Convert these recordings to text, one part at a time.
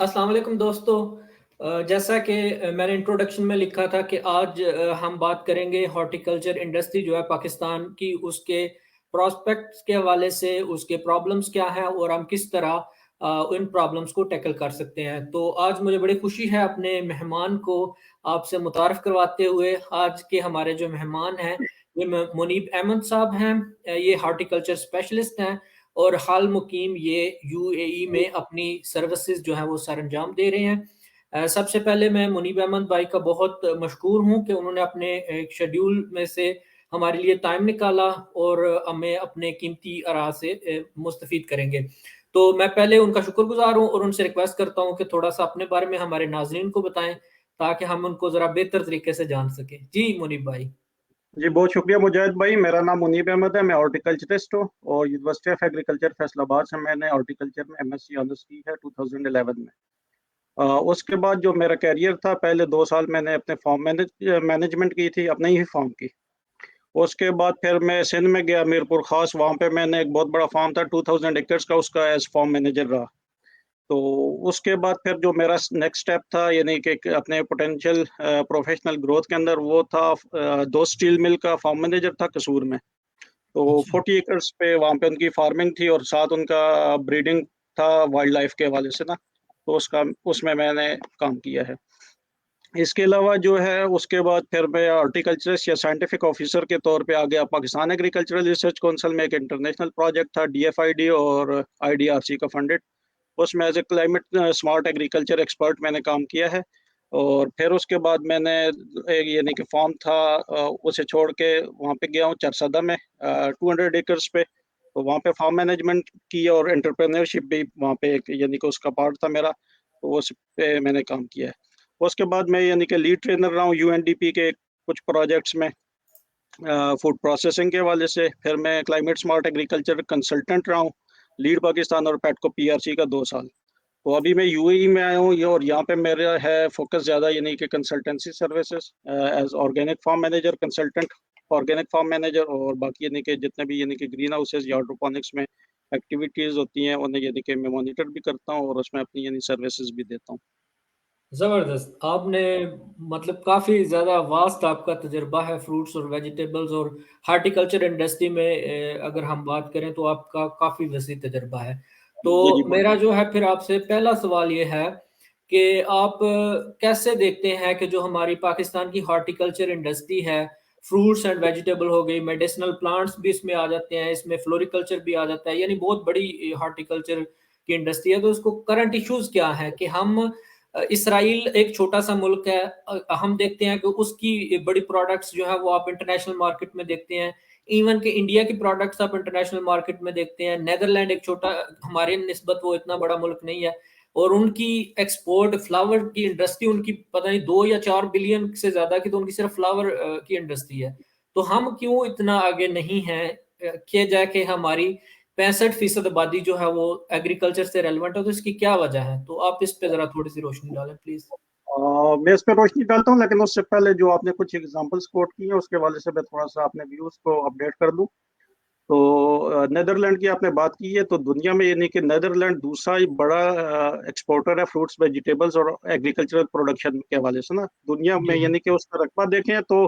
अस्सलाम वालेकुम दोस्तों। जैसा कि मैंने इंट्रोडक्शन में लिखा था कि आज हम बात करेंगे हॉर्टिकल्चर इंडस्ट्री जो है पाकिस्तान की, उसके प्रॉस्पेक्ट्स के हवाले से, उसके प्रॉब्लम्स क्या हैं और हम किस तरह उन प्रॉब्लम्स को टैकल कर सकते हैं। तो आज मुझे बड़ी खुशी है अपने मेहमान को आपसे मुतारफ़ करवाते हुए। आज के हमारे जो मेहमान हैं, ये मुनीब अहमद साहब हैं। ये हॉर्टिकल्चर स्पेशलिस्ट हैं और हाल मुकीम ये यूएई में अपनी सर्विसेज जो है वो सरअंजाम दे रहे हैं। सबसे पहले मैं मुनीब अहमद भाई का बहुत मशकूर हूँ कि उन्होंने अपने एक शेड्यूल में से हमारे लिए टाइम निकाला और हमें अपने कीमती आरा से मुस्तफ़ीद करेंगे। तो मैं पहले उनका शुक्रगुज़ार हूँ और उनसे रिक्वेस्ट करता हूँ कि थोड़ा-सा अपने बारे में हमारे नाज़रीन को बताएँ, ताकि हम उनको ज़रा बेहतर तरीके से जान सकें। जी, मुनीब भाई। जी, बहुत शुक्रिया मुजाहिद भाई। मेरा नाम मुनीब अहमद है। मैं हॉर्टिकल्चरिस्ट हूँ और यूनिवर्सिटी ऑफ एग्रीकल्चर फैसलाबाद से मैंने हॉर्टिकल्चर में एमएससी ऑनर्स की है 2011 में। उसके बाद जो मेरा करियर था, पहले 2 साल मैंने अपने फार्म मैनेजमेंट की थी, अपने ही फार्म की। उसके बाद फिर मैं सिंध में गया, मीरपुर खास। वहाँ पे मैंने एक बहुत बड़ा फार्म था 2000 एकर्स का, उसका एज फार्म मैनेजर रहा। तो उसके बाद फिर जो मेरा नेक्स्ट स्टेप था, यानी कि अपने पोटेंशियल प्रोफेशनल ग्रोथ के अंदर, वो था दो स्टील मिल का फार्म मैनेजर था कसूर में। तो अच्छा। 40 एकर्स पे वहाँ पे उनकी फार्मिंग थी और साथ उनका ब्रीडिंग था वाइल्ड लाइफ के हवाले से ना। तो उसका उसमें मैंने काम किया है। इसके अलावा जो है, उसके बाद फिर मैं हॉर्टिकल्चरिस्ट या साइंटिफिक ऑफिसर के तौर पे आ गया। पाकिस्तान एग्रीकल्चरल रिसर्च काउंसिल में एक इंटरनेशनल प्रोजेक्ट था, डीएफआईडी और आईडीआरसी का फंडेड। उसमें as a climate smart agriculture expert मैंने काम किया है। और फिर उसके बाद मैंने एक यानी कि फार्म था, उसे छोड़ के वहाँ पे गया हूँ चरसदा में 200 एकर्स पे। तो वहाँ पे फार्म मैनेजमेंट की और एंटरप्रेन्योरशिप भी वहाँ पे एक यानी कि उसका पार्ट था मेरा। तो उस पे मैंने काम किया है। उसके बाद मैं यानी कि लीड ट्रेनर रहा हूँ यूएनडीपी के कुछ प्रोजेक्ट्स में फूड प्रोसेसिंग के हवाले से। फिर मैं क्लाइमेट स्मार्ट एग्रीकल्चर कंसल्टेंट रहा हूँ, लीड पाकिस्तान और पेटको पीआरसी का 2 साल। तो अभी मैं यूएई में आया हूँ, ये और यहाँ पे मेरा है फोकस ज़्यादा यानी कि consultancy services as organic farm manager, consultant organic farm manager. और बाकी यानी कि जितने भी यानी कि ग्रीन हाउसेज या हाइड्रोपोनिक्स में एक्टिविटीज़ होती हैं, उन्हें यानी कि मैं मॉनिटर भी करता हूँ और उसमें अपनी यानी सर्विसेज भी देता हूँ। ज़बरदस्त! आपने मतलब काफ़ी ज़्यादा वास्ट आपका तजुर्बा है फ्रूट्स और वेजिटेबल्स और हॉर्टिकल्चर इंडस्ट्री में। अगर हम बात करें तो आपका काफ़ी वसी तजुर्बा है। तो जी, जी, बहुत मेरा शुक्रिया। जो है फिर आपसे पहला सवाल ये है कि आप कैसे देखते हैं कि जो हमारी पाकिस्तान की हॉर्टिकल्चर इंडस्ट्री है, फ्रूट्स एंड वेजिटेबल हो गई, मेडिसिनल प्लांट्स भी इसमें आ जाते हैं, इसमें फ्लोरिकल्चर भी आ जाता है, यानी बहुत बड़ी हॉर्टिकल्चर की इंडस्ट्री है। तो उसको करंट इश्यूज़ क्या हैं कि हम इसराइल एक छोटा-सा मुल्क है। हम देखते हैं कि उसकी बड़ी प्रोडक्ट्स जो है वो आप इंटरनेशनल मार्केट में देखते हैं। इवन कि इंडिया की प्रोडक्ट्स आप इंटरनेशनल मार्केट में देखते हैं। नीदरलैंड एक छोटा, हमारे निस्बत वो इतना बड़ा मुल्क नहीं है और उनकी एक्सपोर्ट फ्लावर की इंडस्ट्री उनकी पता नहीं 2 या 4 बिलियन से ज़्यादा की तो उनकी सिर्फ फ्लावर की इंडस्ट्री है। तो हम क्यों इतना आगे नहीं हैं? किया जाए कि हमारी 65% आबादी जो है वो एग्रीकल्चर से रेलेवेंट है, तो इसकी क्या वजह है? तो आप इस पे ज़रा थोड़ी-सी रोशनी डालें प्लीज़। मैं इस पे रोशनी डालता हूँ, लेकिन उससे पहले जो आपने कुछ एग्जांपल्स कोट किए हैं, उसके हवाले से मैं थोड़ा-सा अपने व्यूज़ को अपडेट कर दूँ। तो नीदरलैंड की आपने बात की है, तो दुनिया में यानी कि नीदरलैंड दूसरा ही बड़ा एक्सपोर्टर है फ्रूट्स, वेजिटेबल्स और एग्रीकल्चरल प्रोडक्शन के हवाले से ना। दुनिया में जी। यानी कि उसका रकबा देखें तो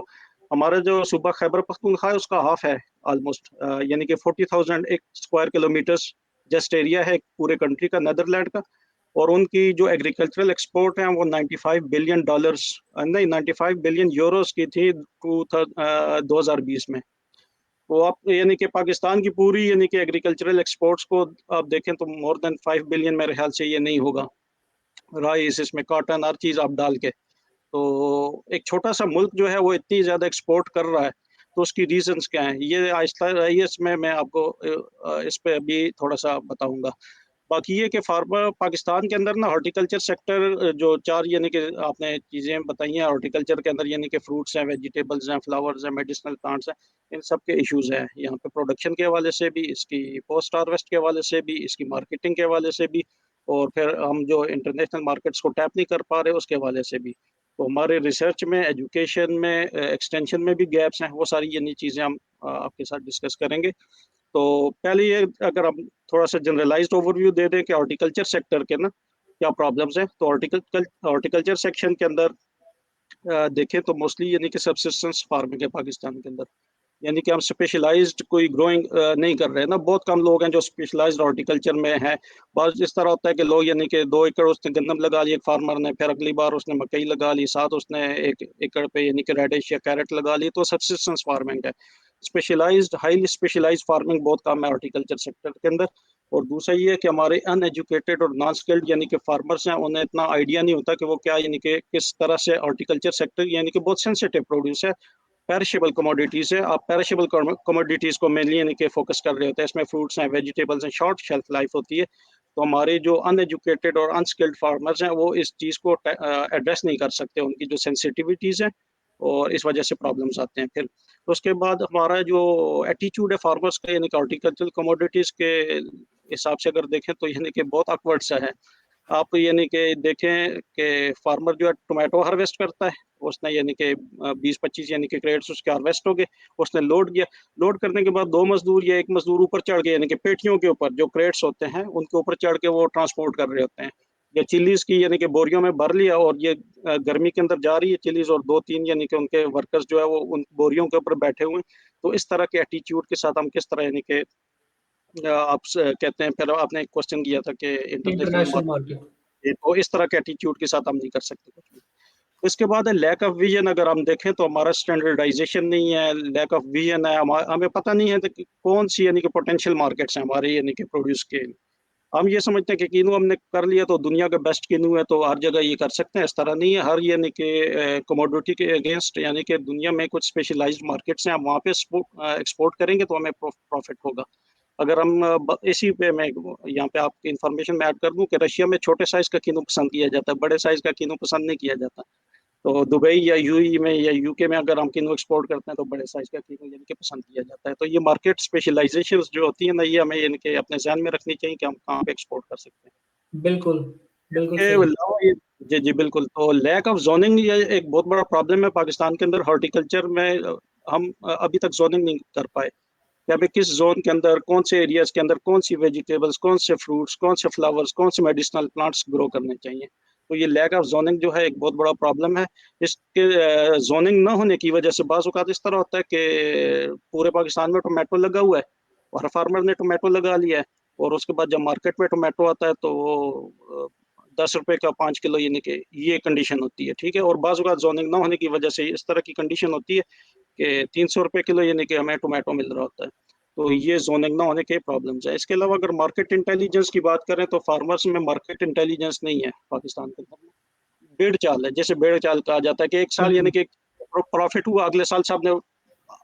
हमारा जो सूबा खैबर पख्तूनख्वा है, उसका हाफ है ऑलमोस्ट, यानी कि 40,000 एक स्क्वायर किलोमीटर्स जस्ट एरिया है पूरे कंट्री का नीदरलैंड का। और उनकी जो एग्रीकल्चरल एक्सपोर्ट है वो 95 बिलियन डॉलर्स, नहीं 95 बिलियन यूरोस की थी 2020 में। तो आप यानी कि पाकिस्तान की पूरी यानी कि एग्रीकल्चरल एक्सपोर्ट्स को आप देखें तो मोर देन 5 बिलियन मेरे ख्याल से ये नहीं होगा। राइस, इसमें कॉटन, हर चीज़ आप डाल के। तो एक छोटा-सा मुल्क जो है वो इतनी ज़्यादा एक्सपोर्ट कर रहा है, तो उसकी रीज़न्स क्या हैं? ये आहिस्ता रहिए, इसमें मैं आपको इस पे अभी थोड़ा-सा बताऊँगा। बाकी ये कि फार्मा पाकिस्तान के अंदर ना हॉर्टिकल्चर सेक्टर जो 4 यानी कि आपने चीज़ें बताई हैं हॉर्टिकल्चर के अंदर, यानी कि फ्रूट्स हैं, वेजिटेबल्स हैं, फ्लावर्स हैं, मेडिसिनल प्लांट्स हैं, इन सब के इश्यूज़ हैं। यहाँ पे प्रोडक्शन के हवाले से भी, इसकी पोस्ट हार्वेस्ट के हवाले से भी, इसकी मार्केटिंग के हवाले से भी, और फिर हम जो इंटरनेशनल मार्केट्स को टैप नहीं कर पा रहे उसके हवाले से भी। तो हमारे रिसर्च में, एजुकेशन में, एक्सटेंशन में भी गैप्स हैं। वो सारी यानी चीज़ें हम आपके साथ डिस्कस करेंगे। तो पहले ये, अगर हम थोड़ा-सा जनरलाइज़्ड ओवरव्यू दे दें कि हॉर्टिकल्चर सेक्टर के ना, क्या प्रॉब्लम्स हैं। तो हॉर्टिकल्चर सेक्शन के अंदर देखें तो मोस्टली यानी कि सबसिस्टेंस फार्मिंग है पाकिस्तान के अंदर, यानी कि हम स्पेशलाइज्ड कोई ग्रोइंग नहीं कर रहे हैं ना। बहुत कम लोग हैं जो स्पेशलाइज्ड हॉर्टिकल्चर में हैं। बस इस तरह होता है कि लोग यानी कि 2 एकड़ उसने गंदम लगा ली एक फार्मर ने, फिर अगली बार उसने मकई लगा ली, साथ उसने 1 एकड़ पे यानी कि रेडिश या कैरेट लगा ली, तो सबसिस्टेंस फार्मिंग है। स्पेशलाइज्ड हाईली स्पेशलाइज्ड फार्मिंग बहुत कम है हॉर्टिकल्चर सेक्टर के अंदर। और दूसरा ये है कि हमारे अनएजुकेटेड और नॉन स्किल्ड यानी कि फार्मर्स हैं, उन्हें इतना आइडिया नहीं होता कि वो क्या यानी कि किस तरह से हॉर्टिकल्चर सेक्टर यानी कि बहुत सेंसिटिव प्रोड्यूस है, पेरिशेबल कमोडिटीज है। आप पेरिशेबल कमोडिटीज को मेनली यानी कि फोकस कर रहे होते हैं। इसमें फ्रूट्स हैं, वेजिटेबल्स हैं, शॉर्ट शेल्फ लाइफ होती है। तो हमारे जो अनएजुकेटेड और अनस्किल्ड फार्मर्स हैं वो इस चीज़ को एड्रेस नहीं कर सकते, उनकी जो सेंसिटिविटीज़ हैं, और इस वजह से प्रॉब्लम्स आते हैं फिर। तो उसके बाद हमारा जो एटीट्यूड है फार्मर्स का यानी कि हॉर्टिकल्चरल कमोडिटीज़ के हिसाब से अगर देखें तो यानी कि बहुत ऑकवर्ड सा है। आप यानी कि देखें कि फार्मर जो है टोमेटो हार्वेस्ट करता है, उसने यानी कि 20-25 यानी कि क्रेट्स उसके हार्वेस्ट हो गए, उसने लोड किया। लोड करने के बाद 2 मज़दूर या 1 मज़दूर ऊपर चढ़ गए यानी कि पेटियों के ऊपर जो क्रेट्स होते हैं, उनके ऊपर चढ़ के वो ट्रांसपोर्ट कर रहे होते हैं। या चिल्लीज़ की यानी कि बोरियों में भर लिया, और ये गर्मी के अंदर जा रही है चिल्लीज़, और 2-3 यानी कि उनके वर्कर्स जो है वो उन बोरियों के ऊपर बैठे हुए हैं। तो इस तरह के एटीट्यूड के साथ हम किस तरह यानी कि आप कहते हैं, फिर आपने एक क्वेश्चन किया था कि इंटरनेशनल इंटरनेशनल मार्केट, मार्केट। तो इस तरह के एटीट्यूड के साथ हम नहीं कर सकते कुछ भी। इसके बाद है लैक ऑफ विजन। अगर हम देखें तो हमारा स्टैंडर्डाइजेशन नहीं है, लैक ऑफ विजन है, हमें पता नहीं है कि कौन सी यानी कि पोटेंशियल मार्केट्स हैं हमारे यानी कि प्रोड्यूस के। हम ये समझते हैं कि कीनू हमने कर लिया तो दुनिया का बेस्ट कीनू है, तो हर जगह ये कर सकते हैं। इस तरह नहीं है। हर यानी कि कमोडिटी के अगेंस्ट यानी कि दुनिया में कुछ स्पेशलाइज्ड मार्केट्स हैं, हम वहाँ पे एक्सपोर्ट करेंगे तो हमें प्रॉफिट होगा। अगर हम इसी पे मैं यहाँ पे आपकी इन्फॉर्मेशन में ऐड कर दूं कि रशिया में छोटे साइज का कीनू पसंद किया जाता है, बड़े साइज का कीनू पसंद नहीं किया जाता। तो दुबई या यूएई में या यूके में अगर हम कीनू एक्सपोर्ट करते हैं तो बड़े साइज का कीनू यानी कि पसंद किया जाता है। तो ये मार्केट स्पेशलाइजेशन जो होती है ना, ये हमें यानी कि अपने ध्यान में रखनी चाहिए कि हम कहाँ पे एक्सपोर्ट कर सकते हैं। बिल्कुल, बिल्कुल इसके सही। अलावा ये जी जी बिल्कुल, तो लैक ऑफ जोनिंग ये एक बहुत बड़ा प्रॉब्लम है पाकिस्तान के अंदर हॉर्टिकल्चर में। हम अभी तक जोनिंग नहीं कर पाए कि हमें किस जोन के अंदर, कौन से एरियाज के अंदर कौन सी वेजिटेबल्स, कौन से फ्रूट्स, कौन से फ्लावर्स, कौन से मेडिसिनल प्लांट्स ग्रो करने चाहिए। तो ये लैक ऑफ जोनिंग जो है एक बहुत बड़ा प्रॉब्लम है। इसके जोनिंग ना होने की वजह से बाज़ औक़ात इस तरह होता है कि पूरे पाकिस्तान में टोमेटो लगा हुआ है, और हर फार्मर ने टोमेटो लगा लिया है, और उसके बाद जब मार्केट में टोमेटो आता है तो वो 10 रुपए का 5 किलो यानी कि ये कंडीशन होती है, ठीक है। और बाज़ औक़ात जोनिंग ना होने की वजह से इस तरह की कंडीशन होती है कि 300 रुपए किलो यानी कि हमें टोमेटो मिल रहा होता है। तो ये जोनिंग ना होने के प्रॉब्लम्स है। इसके अलावा अगर मार्केट इंटेलिजेंस की बात करें तो फार्मर्स में मार्केट इंटेलिजेंस नहीं है पाकिस्तान के अंदर। भेड़ चाल है, जैसे भेड़ चाल कहा जाता है कि एक हाँ साल यानी जी। कि प्रॉफिट हुआ, अगले साल सबने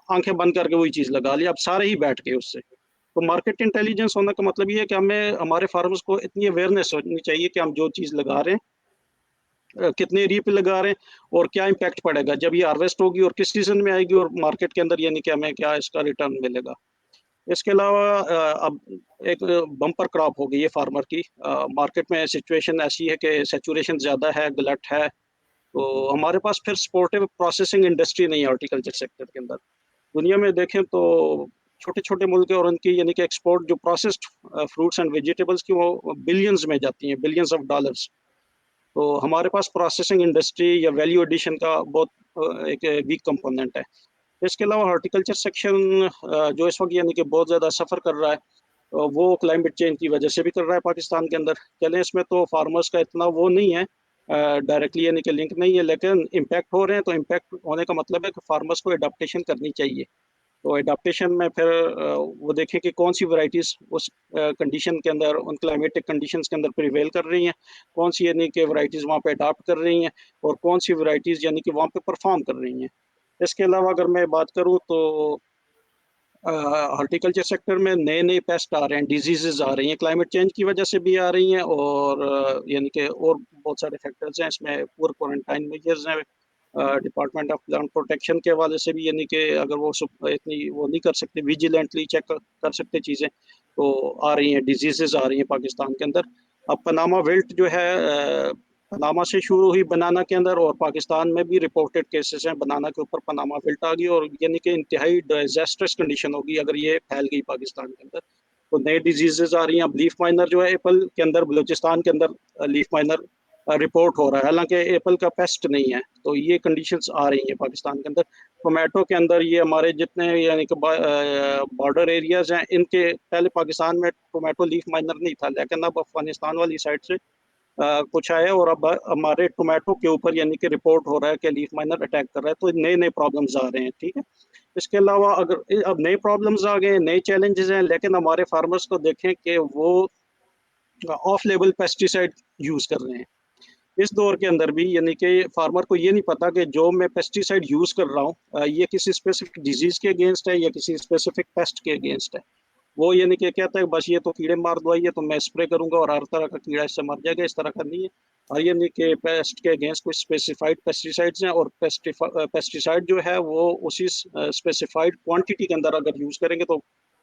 आंखें बंद करके वही चीज लगा ली, अब सारे ही बैठ गए उससे। तो मार्केट इंटेलिजेंस होने का मतलब ये है कि हमें हमारे फार्मर्स को इतनी अवेयरनेस होनी चाहिए कि हम जो चीज लगा रहे हैं कितने एरिया पे लगा रहे हैं और क्या इम्पैक्ट पड़ेगा जब ये हार्वेस्ट होगी, और किस सीजन में आएगी, और मार्केट के अंदर यानी कि हमें क्या इसका रिटर्न मिलेगा। इसके अलावा अब एक बम्पर क्रॉप हो गई है फार्मर की। मार्केट में सिचुएशन ऐसी है कि सैचुरेशन ज़्यादा है, गलत है, तो हमारे पास फिर सपोर्टिव प्रोसेसिंग इंडस्ट्री नहीं है हॉर्टिकल्चर सेक्टर के अंदर। दुनिया में देखें तो छोटे-छोटे मुल्क हैं, और उनकी यानी कि एक्सपोर्ट जो प्रोसेस्ड फ्रूट्स एंड वेजिटेबल्स की वो बिलियंस में जाती हैं, बिलियंस ऑफ डॉलर्स। तो हमारे पास प्रोसेसिंग इंडस्ट्री या वैल्यू एडिशन का बहुत एक वीक कंपोनेंट है। इसके अलावा हॉर्टिकल्चर सेक्शन जो इस वक़्त यानी कि बहुत ज़्यादा सफ़र कर रहा है, वो क्लाइमेट चेंज की वजह से भी कर रहा है पाकिस्तान के अंदर। चलें इसमें तो फार्मर्स का इतना वो नहीं है, डायरेक्टली यानी कि लिंक नहीं है, लेकिन इम्पैक्ट हो रहे हैं, तो इम्पैक्ट होने का मतलब है कि फार्मर्स को एडॉप्टेशन करनी चाहिए। तो एडॉप्टेशन में फिर वो देखें कि कौन-सी वैराइटीज़ उस कंडीशन के अंदर, उन क्लाइमेटिक कंडीशंस के अंदर प्रिवेल कर रही हैं, कौन-सी यानी कि वैराइटीज़ वहाँ पे अडॉप्ट कर रही हैं, और कौन-सी वैराइटीज़ यानी कि वहाँ पे परफ़ॉर्म कर रही हैं। इसके अलावा अगर मैं बात करूँ तो हॉर्टिकल्चर सेक्टर में नए-नए पेस्ट आ रहे हैं, डिज़ीज़ेज़ आ रही हैं, क्लाइमेट चेंज की वजह से भी आ रही हैं, और यानी कि और बहुत सारे फैक्टर्स हैं इसमें, पुअर क्वारंटाइन मेजर्स हैं। डिपार्टमेंट ऑफ प्लांट प्रोटेक्शन के हवाले से भी यानी कि अगर वो इतनी वो नहीं कर सकते, विजिलेंटली चेक कर सकते चीज़ें, तो आ रही हैं, डिज़ीज़ेज़ आ रही हैं पाकिस्तान के अंदर। अब पनामा विल्ट जो है पनामा से शुरू हुई बनाना के अंदर, और पाकिस्तान में भी रिपोर्टेड केसेस हैं बनाना के ऊपर पनामा विल्ट आ गई, और यानी कि इंतहाई डिज़ास्ट्रस कंडीशन होगी अगर ये फैल गई पाकिस्तान के अंदर। तो नए डिजीजेज आ रही हैं। अब लीफ माइनर जो है एप्पल के अंदर, बलूचिस्तान के अंदर लीफ माइनर रिपोर्ट हो रहा है, हालांकि एप्पल का पेस्ट नहीं है। तो ये कंडीशंस आ रही हैं पाकिस्तान के अंदर। टोमेटो के अंदर ये हमारे जितने यानी कि बॉर्डर एरियाज हैं, इनके पहले पाकिस्तान में टोमेटो लीफ माइनर नहीं था, लेकिन अब अफगानिस्तान वाली साइड से कुछ आया और अब हमारे टोमेटो के ऊपर यानी कि रिपोर्ट हो रहा है कि लीफ माइनर अटैक कर रहा है। तो नए नए प्रॉब्लम्स आ रहे हैं, ठीक है। इसके अलावा अगर अब नए प्रॉब्लम्स आ गए, नए चैलेंजेस हैं, लेकिन हमारे फार्मर्स को देखें कि वो ऑफ लेवल पेस्टिसाइड यूज कर रहे हैं इस दौर के अंदर भी। यानी कि फार्मर को ये नहीं पता कि जो मैं पेस्टिसाइड यूज कर रहा हूँ ये किसी स्पेसिफिक डिजीज के अगेंस्ट है या किसी स्पेसिफिक पेस्ट के अगेंस्ट है। वो यानी कि कहता है बस ये तो कीड़े मार दवाई है तो मैं स्प्रे करूंगा और हर तरह का कीड़ा इससे मर जाएगा, इस तरह का नहीं है। और यानी कि पेस्ट के अगेंस्ट कुछ स्पेसिफाइड पेस्टिसाइड्स हैं, और पेस्टिसाइड जो है वो उसी स्पेसिफाइड क्वांटिटी के अंदर अगर यूज करेंगे तो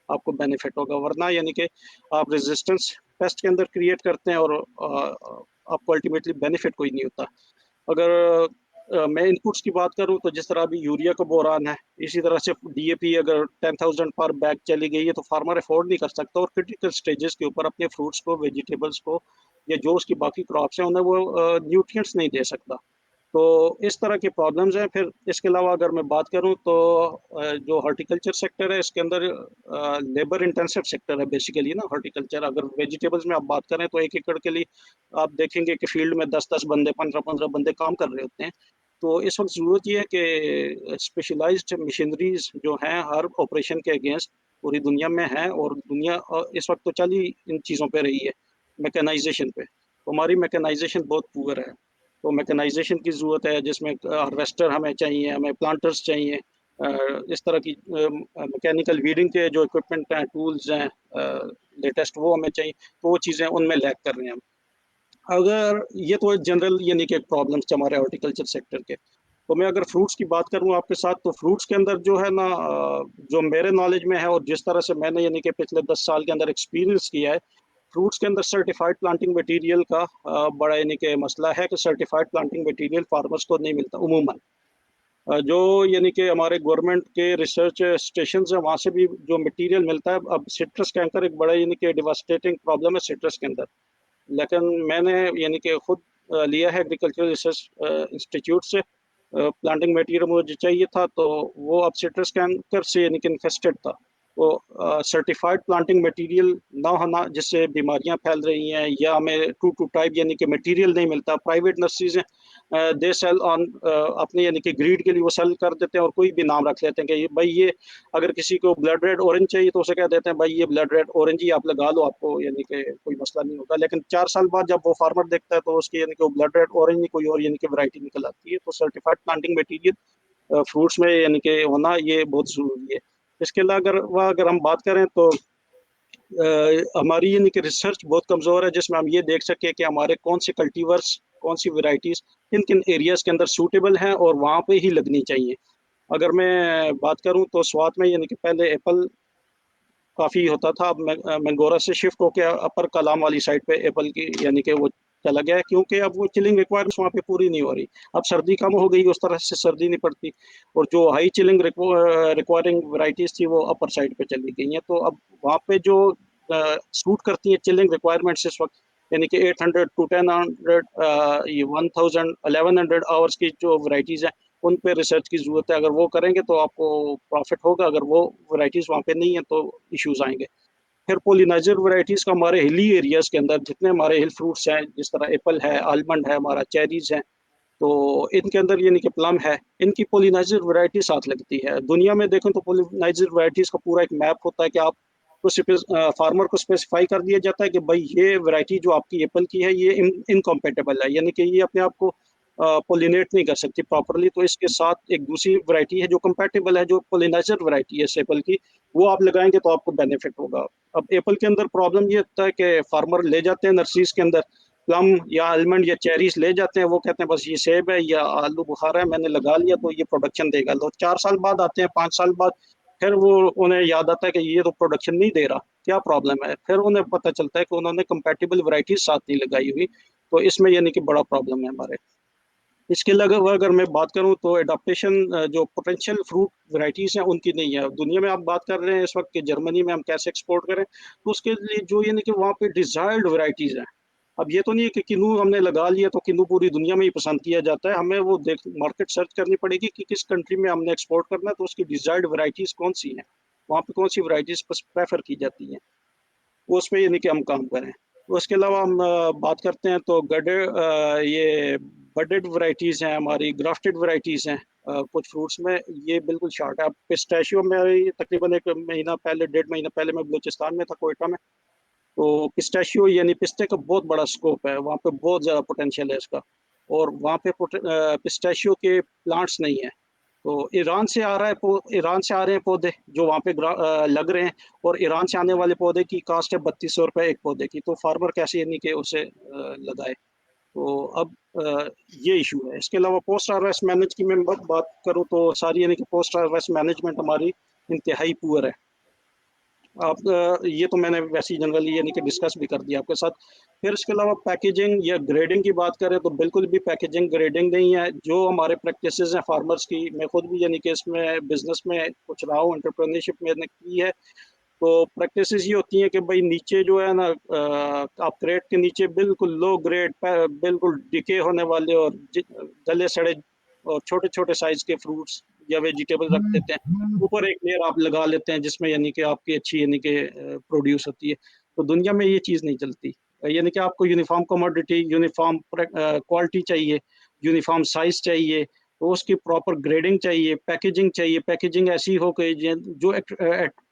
आपको बेनिफिट होगा, वरना यानी कि आप रेजिस्टेंस पेस्ट के अंदर क्रिएट करते हैं और आपको अल्टीमेटली बेनिफिट कोई नहीं होता। अगर मैं इनपुट्स की बात करूं तो जिस तरह अभी यूरिया का बोरान है, इसी तरह से डीएपी अगर 10,000 पर बैग चली गई है तो फार्मर अफोर्ड नहीं कर सकता, और क्रिटिकल स्टेजेस के ऊपर अपने फ्रूट्स को, वेजिटेबल्स को या जो उसकी बाकी क्रॉप्स हैं उन्हें वो न्यूट्रिएंट्स नहीं दे सकता। तो इस तरह की प्रॉब्लम्स हैं। फिर इसके अलावा अगर मैं बात करूं तो जो हॉर्टिकल्चर सेक्टर है इसके अंदर लेबर इंटेंसिव सेक्टर है बेसिकली ना हॉर्टिकल्चर। अगर वेजिटेबल्स में आप बात करें तो 1 एकड़ के लिए आप देखेंगे कि फील्ड में 10-10 बंदे, 15-15 बंदे काम कर रहे होते हैं। तो इस वक्त ज़रूरत ये है कि स्पेशलाइज्ड मशीनरीज जो हैं हर ऑपरेशन के अगेंस्ट पूरी दुनिया में है, और दुनिया इस वक्त तो चल ही इन चीज़ों पे रही है, मैकेनाइजेशन पे। तो हमारी मैकेनाइजेशन बहुत पुअर है, तो मैकेनाइजेशन की ज़रूरत है जिसमें हार्वेस्टर हमें चाहिए, हमें प्लांटर्स चाहिए, इस तरह की मैकेनिकल वीडिंग के जो इक्विपमेंट हैं, टूल्स हैं लेटेस्ट, वो हमें चाहिए। तो वो चीज़ें उनमें लैक कर रहे हैं हम। अगर ये तो जनरल यानी कि प्रॉब्लम्स हमारे हॉर्टिकल्चर सेक्टर के। तो मैं अगर फ्रूट्स की बात करूं आपके साथ, तो फ्रूट्स के अंदर जो है ना जो मेरे नॉलेज में है और जिस तरह से मैंने यानी कि पिछले 10 साल के अंदर एक्सपीरियंस किया है, फ्रूट्स के अंदर सर्टिफाइड प्लांटिंग मटेरियल का बड़ा यानी कि मसला है कि सर्टिफाइड प्लांटिंग मटेरियल फार्मर्स को नहीं मिलता उमूमन। जो यानी कि हमारे गवर्नमेंट के रिसर्च स्टेशन है वहाँ से भी जो मटेरियल मिलता है। अब सिट्रस कैंकर एक बड़ा यानी कि डिवास्टेटिंग प्रॉब्लम है सिट्रस के अंदर, लेकिन मैंने यानी कि खुद लिया है एग्रीकल्चरल रिसर्च इंस्टीट्यूट से प्लांटिंग मटेरियल मुझे चाहिए था, तो वो अब सिट्रस कैंकर से यानी कि इन्फेस्टेड था। तो सर्टिफाइड प्लांटिंग मटेरियल ना होना जिससे बीमारियां फैल रही हैं, या हमें टू टू टाइप यानी कि मटेरियल नहीं मिलता। Private nurseries they sell on अपने यानी कि ग्रीड के लिए वो सेल कर देते हैं और कोई भी नाम रख लेते हैं कि भाई ये अगर किसी को ब्लड रेड ऑरेंज चाहिए तो उसे कह देते हैं भाई ये ब्लड रेड ऑरेंज ही आप लगा लो, आपको यानी कि कोई मसला नहीं होगा। लेकिन 4 साल बाद जब वो फार्मर देखता है तो उसकी यानी कि वो ब्लड रेड ऑरेंज नहीं कोई और यानी कि वैरायटी निकल आती है। तो सर्टिफाइड प्लांटिंग मटेरियल फ्रूट्स में यानी कि होना ये बहुत ज़रूरी है। इसके अलावा अगर हम बात करें तो हमारी यानी कि रिसर्च बहुत कमज़ोर है जिसमें हम ये देख सकें कि हमारे कौन से कल्टीवर्स, कौन सी वैरायटीज़ किन किन एरियाज़ के अंदर सूटेबल हैं और वहाँ पे ही लगनी चाहिए। अगर मैं बात करूँ तो स्वात में यानी कि पहले एप्पल काफ़ी होता था, अब मैंगोरा से शिफ्ट होकर अपर कलाम वाली साइड पे एप्पल की यानी कि वो चला गया है, क्योंकि अब वो चिलिंग रिक्वायरमेंट्स वहाँ पे पूरी नहीं हो रही। अब सर्दी कम हो गई, उस तरह से सर्दी नहीं पड़ती, और जो हाई चिलिंग रिक्वायरिंग वैरायटीज़ थी वो अपर साइड पे चली गई हैं। तो अब वहाँ पे जो सूट करती हैं चिलिंग रिक्वायरमेंट्स इस वक्त, यानी कि 800 टू 1000 ये 1000 1100 आवर्स की जो वैरायटीज़ हैं उन पे रिसर्च की ज़रूरत है। अगर वो करेंगे तो आपको प्रॉफिट होगा, अगर वो वैरायटीज़ वहाँ पे नहीं है तो इश्यूज आएंगे। फिर पोलिनाइजर वैरायटीज़ का हमारे हिली एरियाज़ के अंदर जितने हमारे हिल फ्रूट्स हैं, जिस तरह एप्पल है, आलमंड है, हमारा चेरीज है, तो इनके अंदर यानी कि प्लम है, इनकी पोलिनाइजर वैरायटी साथ लगती है। दुनिया में देखें तो पोलिनाइजर वैरायटीज़ का पूरा एक मैप होता है कि आप तो फार्मर को स्पेसिफाई कर दिया जाता है कि भाई ये वैरायटी जो आपकी एप्पल की है ये इनकम्पेटेबल है, यानी कि ये अपने आप को पोलिनेट नहीं कर सकती प्रॉपरली। तो इसके साथ एक दूसरी वैरायटी है जो कंपेटेबल है, जो पोलिनाइजर वैरायटी है इस एप्पल की, वो आप लगाएंगे तो आपको बेनिफिट होगा। अब एप्पल के अंदर प्रॉब्लम ये होता है कि फार्मर ले जाते हैं नर्सरीज के अंदर प्लम या आलमंड या चेरीज ले जाते हैं, वो कहते हैं बस ये सेब है या आलू बुखारा है, मैंने लगा लिया तो ये प्रोडक्शन देगा। तो 4 साल बाद आते हैं, 5 साल बाद फिर वो उन्हें याद आता है कि ये तो प्रोडक्शन नहीं दे रहा, क्या प्रॉब्लम है। फिर उन्हें पता चलता है कि उन्होंने कंपैटिबल वैरायटीज साथ नहीं लगाई हुई। तो इसमें यानी कि बड़ा प्रॉब्लम है हमारे। इसके अलावा अगर मैं बात करूं तो एडाप्टेशन जो पोटेंशियल फ्रूट वैरायटीज हैं उनकी नहीं है। दुनिया में आप बात कर रहे हैं इस वक्त कि जर्मनी में हम कैसे एक्सपोर्ट करें, तो उसके लिए जो ये नहीं कि वहाँ पे डिजायर्ड वैरायटीज हैं। अब ये तो नहीं है कि किन्नू हमने लगा लिया तो किन्नू पूरी दुनिया में ही पसंद किया जाता है। हमें वो देख मार्केट सर्च करनी पड़ेगी कि किस कंट्री में हमने एक्सपोर्ट करना है, तो उसकी डिजायर्ड वैरायटीज कौन सी हैं, वहाँ पे कौन सी वैरायटीज प्रेफर की जाती हैं, वो उसमें ये नहीं कि हम काम करें। उसके अलावा हम बात करते हैं तो ये बडेड वैरायटीज़ हैं हमारी, ग्राफ्टेड वैरायटीज़ हैं कुछ फ्रूट्स में। ये बिल्कुल शॉर्ट है। अब पिस्टैशियो में तकरीबन 1 महीना पहले, 1.5 महीना पहले मैं बलूचिस्तान में था, कोयटा में। तो पिस्टैशियो यानी पिस्ते का बहुत बड़ा स्कोप है, वहाँ पे बहुत ज़्यादा पोटेंशियल है इसका। और वहाँ पे पिस्टैशियो के प्लांट्स नहीं है। तो ईरान से आ रहा है ईरान से आ रहे हैं पौधे जो वहाँ पे लग रहे हैं। और ईरान से आने वाले पौधे की कास्ट है 3200 रुपये एक पौधे की। तो फार्मर कैसे यानी कि उसे लगाए। तो अब ये इशू है। इसके अलावा पोस्ट हार्वेस्ट मैनेज की मैं बात करूँ तो सारी यानी कि पोस्ट हार्वेस्ट मैनेजमेंट हमारी इंतहाई पुअर है। आप ये तो मैंने वैसे ही जनरली यानी कि डिस्कस भी कर दिया आपके साथ। फिर इसके अलावा पैकेजिंग या ग्रेडिंग की बात करें तो बिल्कुल भी पैकेजिंग ग्रेडिंग नहीं है। जो हमारे प्रैक्टिसेस हैं फार्मर्स की, मैं खुद भी यानी कि इसमें बिजनेस में कुछ रहा हूँ, एंटरप्रेन्योरशिप मैंने की है। तो प्रैक्टिसेस ये होती है कि भाई नीचे जो है ना, आप क्रेट के नीचे बिल्कुल लो ग्रेड, बिल्कुल डिके होने वाले और गले सड़े और छोटे छोटे साइज के फ्रूट्स या वेजिटेबल रख देते हैं। ऊपर एक लेयर आप लगा लेते हैं जिसमें यानी कि आपकी अच्छी यानी कि प्रोड्यूस होती है। तो दुनिया में ये चीज़ नहीं चलती। यानी कि आपको यूनिफॉर्म कमोडिटी, यूनिफॉर्म क्वालिटी चाहिए, यूनिफॉर्म साइज चाहिए, तो उसकी प्रॉपर ग्रेडिंग चाहिए, पैकेजिंग चाहिए। पैकेजिंग ऐसी हो कि जो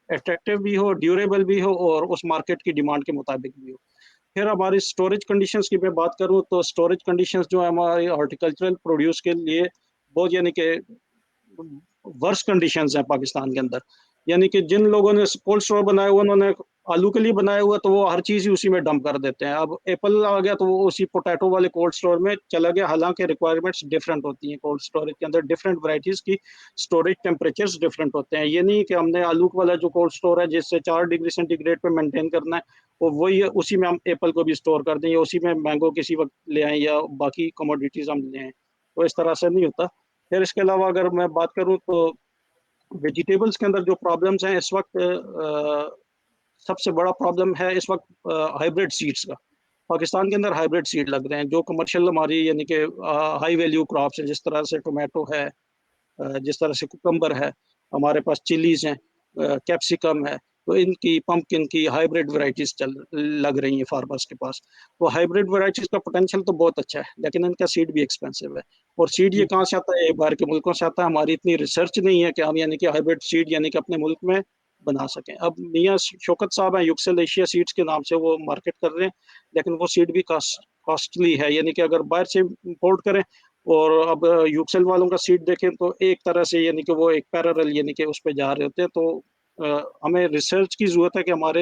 अट्रैक्टिव भी हो, ड्यूरेबल भी हो और उस मार्केट की डिमांड के मुताबिक भी हो। फिर हमारी स्टोरेज कंडीशंस की मैं बात करूँ तो स्टोरेज कंडीशंस जो है हमारी हॉर्टिकल्चरल प्रोड्यूस के लिए बहुत यानी कि वर्स कंडीशंस हैं पाकिस्तान के अंदर। यानी कि जिन लोगों ने कोल्ड स्टोर बनाया हुआ, उन्होंने आलू के लिए बनाया हुआ, तो वो हर चीज़ ही उसी में डंप कर देते हैं। अब एप्पल आ गया तो वो उसी पोटैटो वाले कोल्ड स्टोर में चला गया, हालांकि रिक्वायरमेंट्स डिफरेंट होती हैं। कोल्ड स्टोरेज के अंदर डिफरेंट वैरायटीज़ की स्टोरेज टेम्परेचर्स डिफरेंट होते हैं। ये नहीं कि हमने आलू वाला जो कोल्ड स्टोर है जिससे 4 डिग्री सेंटीग्रेड पे मेंटेन करना है, वो वही उसी में हम एप्पल को भी स्टोर कर दें या उसी में मैंगो किसी वक्त ले आएँ या बाकी कमोडिटीज़ हम ले आएँ। तो इस तरह से नहीं होता। फिर इसके अलावा अगर मैं बात करूँ तो वेजिटेबल्स के अंदर जो प्रॉब्लम्स हैं इस वक्त, सबसे बड़ा प्रॉब्लम है इस वक्त हाइब्रिड सीड्स का। पाकिस्तान के अंदर हाइब्रिड सीड लग रहे हैं जो कमर्शियल हमारी यानी कि हाई वैल्यू क्रॉप्स है, जिस तरह से टोमेटो है, जिस तरह से कुकम्बर है, हमारे पास चिलीज हैं, कैप्सिकम है। तो इनकी पम्पकिन की हाइब्रिड वैरायटीज चल लग रही हैं फार्मर्स के पास। तो हाइब्रिड वैरायटीज का पोटेंशियल तो बहुत अच्छा है, लेकिन इनका सीड भी एक्सपेंसिव है। और सीड ये जी। कहाँ से आता है? बाहर के मुल्कों से आता है। हमारी इतनी रिसर्च नहीं है कि हम यानी कि हाइब्रिड सीड यानी कि अपने मुल्क में बना सकें। अब मियाँ शौकत साहब हैं, युक्सेल एशिया सीड्स के नाम से वो मार्केट कर रहे हैं, लेकिन वो सीड भी कॉस्टली है। यानी कि अगर बाहर से इम्पोर्ट करें, और अब यूक्सेल वालों का सीट देखें तो एक तरह से यानी कि वो एक पैरेलल यानी कि उस पे जा रहे होते हैं। तो हमें रिसर्च की ज़रूरत है कि हमारे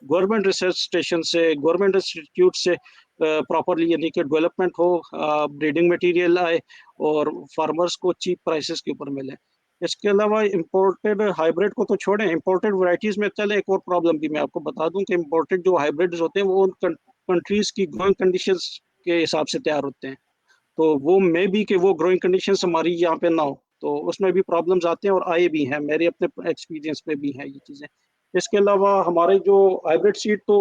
गवर्नमेंट रिसर्च स्टेशन से, गवर्नमेंट इंस्टीट्यूट से प्रॉपरली यानी कि डेवलपमेंट हो, ब्रीडिंग मटेरियल आए और फार्मर्स को चीप प्राइसेस के ऊपर मिले। इसके अलावा इम्पोर्टेड हाइब्रिड को तो छोड़ें, इम्पोर्टेड वैरायटीज़ में चले एक और प्रॉब्लम भी मैं आपको बता दूं कि इम्पोर्टेड जो हाइब्रिड्स होते हैं वो उन कंट्रीज़ की ग्रोइंग कंडीशंस के हिसाब से तैयार होते हैं। तो वो मे बी कि वो ग्रोइंग कंडीशंस हमारी यहाँ पे ना हो, तो उसमें भी प्रॉब्लम्स आते हैं और आए भी हैं। मेरे अपने एक्सपीरियंस में भी हैं ये चीज़ें। इसके अलावा हमारे जो हाइब्रिड सीड तो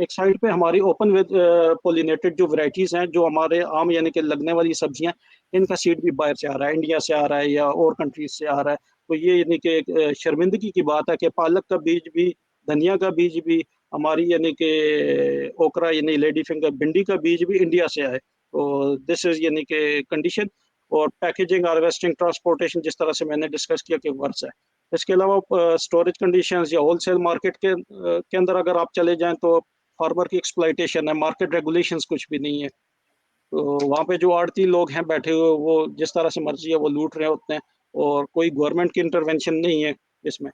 एक साइड पे हमारी ओपन विद पोलिनेटेड जो वैरायटीज़ हैं, जो हमारे आम यानी कि लगने वाली सब्जियां, इनका सीड भी बाहर से आ रहा है, इंडिया से आ रहा है या और कंट्रीज से आ रहा है। तो ये यानी कि एक शर्मिंदगी की बात है कि पालक का बीज भी, धनिया का बीज भी, हमारी यानी कि ओकरा यानी लेडी फिंगर भिंडी का बीज भी इंडिया से आए। तो दिस इज यानी कि कंडीशन। और पैकेजिंग, हार्वेस्टिंग, ट्रांसपोर्टेशन जिस तरह से मैंने डिस्कस किया कि वर्स है। इसके अलावा स्टोरेज कंडीशंस या होलसेल मार्केट के अंदर अगर आप चले जाएं तो फार्मर की एक्सप्लॉइटेशन है, मार्केट रेगुलेशंस कुछ भी नहीं है। तो वहाँ पे जो आड़ती लोग हैं बैठे हुए, वो जिस तरह से मर्जी है वो लूट रहे होते हैं और कोई गवर्नमेंट की इंटरवेंशन नहीं है इसमें।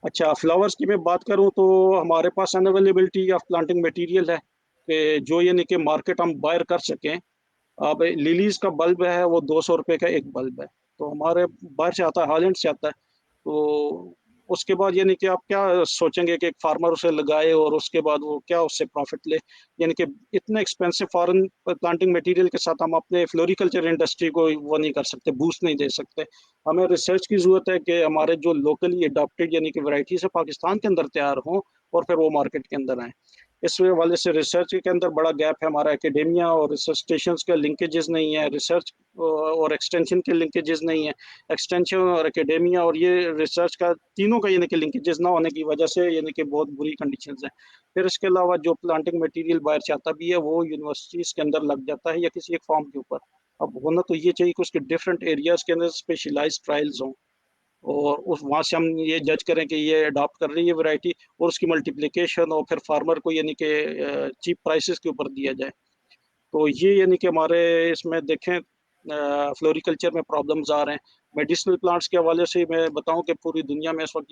अच्छा, फ्लावर्स की मैं बात करूँ तो हमारे पास अनअवेलेबिलिटी ऑफ प्लांटिंग मटेरियल है कि जो यानी कि मार्केट हम बायर कर सकें। अब लिलीज का बल्ब है वो 200 रुपये का एक बल्ब है, तो हमारे बाहर से आता है, हॉलैंड से आता है। तो उसके बाद यानी कि आप क्या सोचेंगे कि एक फार्मर उसे लगाए और उसके बाद वो क्या उससे प्रॉफ़िट ले? यानी कि इतने एक्सपेंसिव फॉरेन प्लांटिंग मटीरियल के साथ हम अपने फ्लोरिकल्चर इंडस्ट्री को वो नहीं कर सकते, बूस्ट नहीं दे सकते। हमें रिसर्च की ज़रूरत है कि हमारे जो लोकली एडॉप्टेड यानी कि वैराइटीज़ है पाकिस्तान के अंदर तैयार हों और फिर वो मार्केट के अंदर आएँ। इस हवाले से रिसर्च के अंदर बड़ा गैप है, हमारा एकेडेमिया और रिसर्च स्टेशंस का लिंकेजेस नहीं है, रिसर्च और एक्सटेंशन के लिंकेजेस नहीं है। एक्सटेंशन और एकेडेमिया और ये रिसर्च का तीनों का यानी कि लिंकेजेस ना होने की वजह से यानी कि बहुत बुरी कंडीशंस हैं। फिर इसके अलावा जो प्लांटिंग मटीरियल बाहर से आता भी है, वो यूनिवर्सिटीज़ के अंदर लग जाता है या किसी एक फार्म के ऊपर। अब होना तो ये चाहिए कि उसके डिफरेंट एरियाज़ के अंदर स्पेशलाइज़्ड ट्रायल्स हों। और उस वहाँ से हम ये जज करें कि ये अडॉप्ट कर रही है वैरायटी और उसकी मल्टीप्लिकेशन और फिर फार्मर को यानी कि चीप प्राइसेस के ऊपर दिया जाए। तो ये यानी कि हमारे इसमें देखें फ्लोरिकल्चर में प्रॉब्लम्स आ रहे हैं। मेडिसिनल प्लांट्स के हवाले से मैं बताऊँ कि पूरी दुनिया में इस वक़्त